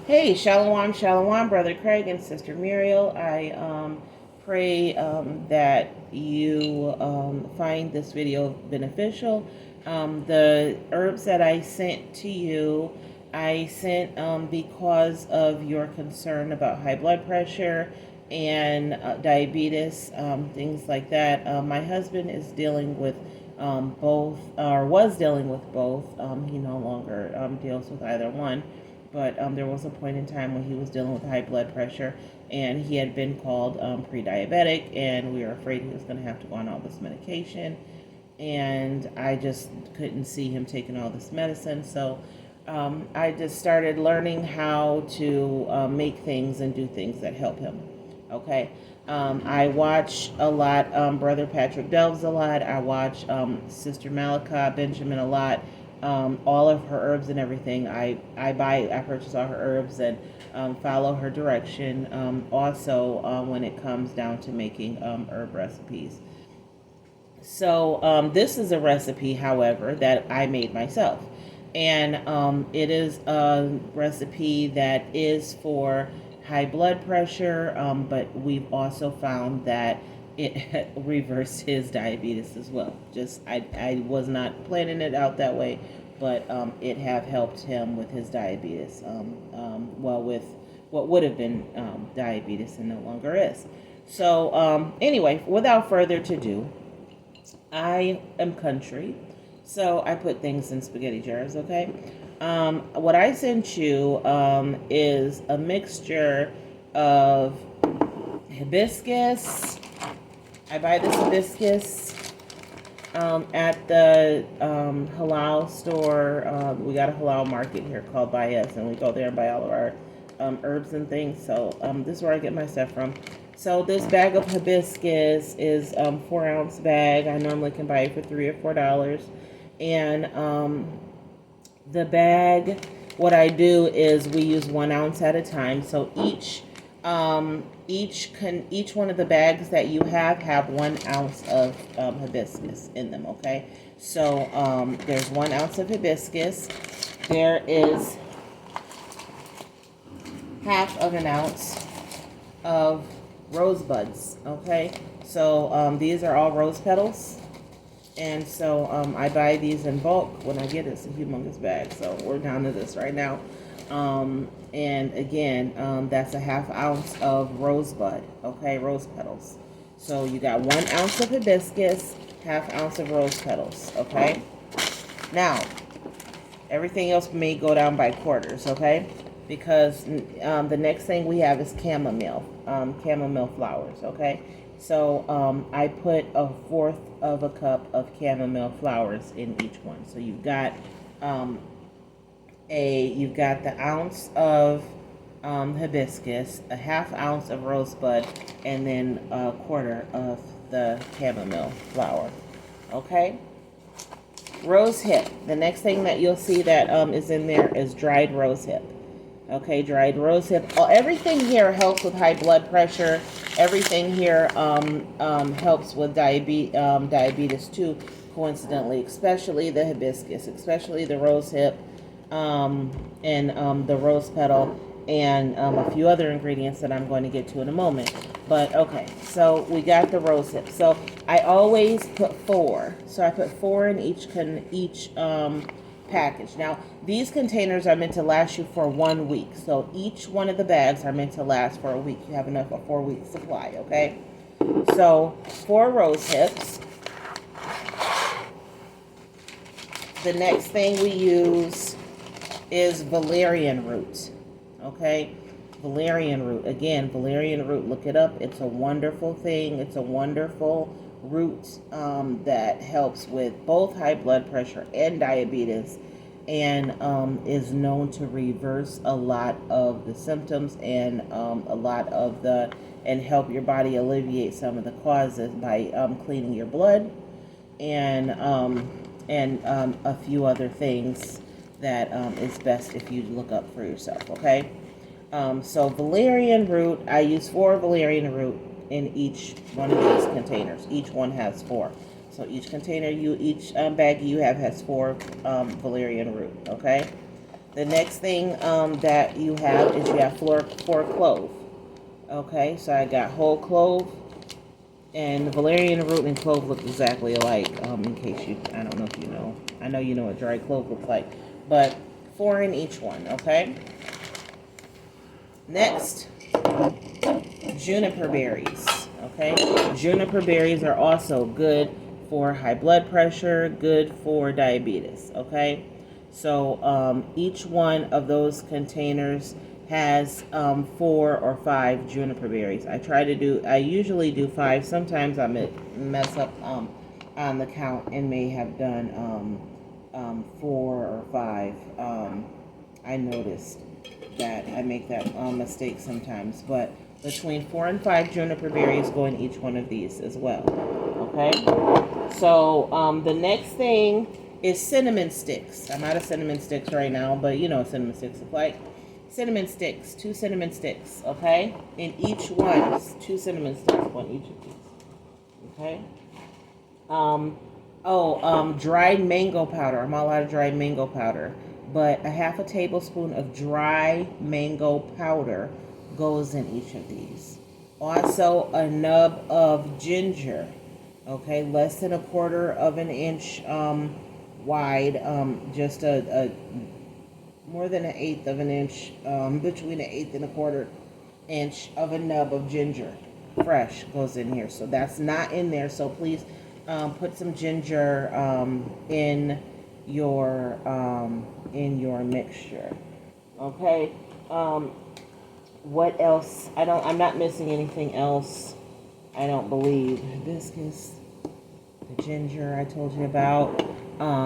Hey, Shalom, Shalom, Brother Craig and Sister Muriel. I pray that you find this video beneficial. The herbs that I sent to you, I sent because of your concern about high blood pressure and diabetes, things like that. My husband is dealing with both, or was dealing with both. He no longer deals with either one, but there was a point in time when he was dealing with high blood pressure, and he had been called pre-diabetic, and we were afraid he was going to have to go on all this medication, and I just couldn't see him taking all this medicine. So I just started learning how to make things and do things that help him. Okay. I watch a lot, Brother Patrick Delves a lot. I watch Sister Malika Benjamin a lot. All of her herbs and everything. I purchase all her herbs and follow her direction. Also, when it comes down to making herb recipes. So this is a recipe, however, that I made myself. And it is a recipe that is for high blood pressure, but we've also found that it reversed his diabetes as well. I was not planning it out that way, but it have helped him with his diabetes. With what would have been diabetes and no longer is. So anyway, without further ado, I am country, so I put things in spaghetti jars, okay? What I sent you is a mixture of hibiscus. I buy this hibiscus at the halal store. We got a halal market here called Buy Us, and we go there and buy all of our herbs and things. So this is where I get my stuff from. So this bag of hibiscus is 4-ounce bag. I normally can buy it for $3 or $4. And the bag, what I do is we use 1 ounce at a time. So each one of the bags that you have 1 ounce of hibiscus in them. Okay. So there's 1 ounce of hibiscus. There is half of an ounce of rosebuds. Okay, so these are all rose petals, and so I buy these in bulk when I get it. It's a humongous bag, so we're down to this right now. And again, that's a half ounce of rosebud. Okay, rose petals. So you got 1 ounce of hibiscus, half ounce of rose petals. Okay, now everything else may go down by quarters. Okay, because the next thing we have is chamomile flowers. Okay, so I put 1/4 of a cup of chamomile flowers in each one. So you've got the ounce of hibiscus, a half ounce of rosebud, and then 1/4 of the chamomile flower. Okay. Rose hip. The next thing that you'll see that is in there is dried rose hip. Okay, dried rose hip. Everything here helps with high blood pressure. Everything here helps with diabetes too, coincidentally, especially the hibiscus, especially the rose hip, and the rose petal, and a few other ingredients that I'm going to get to in a moment. But okay, so we got the rose hip. So I always put 4. So I put 4 in each package. Now, these containers are meant to last you for 1 week. So each one of the bags are meant to last for a week. You have enough for 4 week supply, okay? So 4 rose hips. The next thing we use is valerian root, okay? Valerian root. Again, valerian root, look it up. It's a wonderful thing. It's a wonderful root that helps with both high blood pressure and diabetes, and is known to reverse a lot of the symptoms and and help your body alleviate some of the causes by cleaning your blood and a few other things that is best if you look up for yourself. Okay. So valerian root, I use 4 valerian root in each one of these containers. Each one has 4. So each container, each bag you have has 4 valerian root. Okay. The next thing that you have is you have four clove. Okay, so I got whole clove, and the valerian root and clove look exactly alike. In case you, I don't know if you know. I know you know what dry clove looks like, but 4 in each one. Okay. Next, juniper berries. Okay, juniper berries are also good for high blood pressure, good for diabetes. Okay, so each one of those containers has 4 or 5 juniper berries. I usually do 5. Sometimes I mess up on the count and may have done 4 or 5. I noticed that I make that mistake sometimes, but between 4 and 5 juniper berries go in each one of these as well. Okay, so the next thing is cinnamon sticks. I'm out of cinnamon sticks right now, but you know what cinnamon sticks look like. Cinnamon sticks, 2 cinnamon sticks. Okay, in each one, 2 cinnamon sticks, one each of these. Okay. Dried mango powder. I'm all out of dried mango powder, but a half a tablespoon of dry mango powder goes in each of these. Also, a nub of ginger. Okay, less than a quarter of an inch wide. Just a more than an eighth of an inch, between an eighth and a quarter inch of a nub of ginger, fresh, goes in here. So that's not in there. So please put some ginger in your mixture. Okay. What else? I'm not missing anything else. I don't believe. Hibiscus, the ginger I told you about.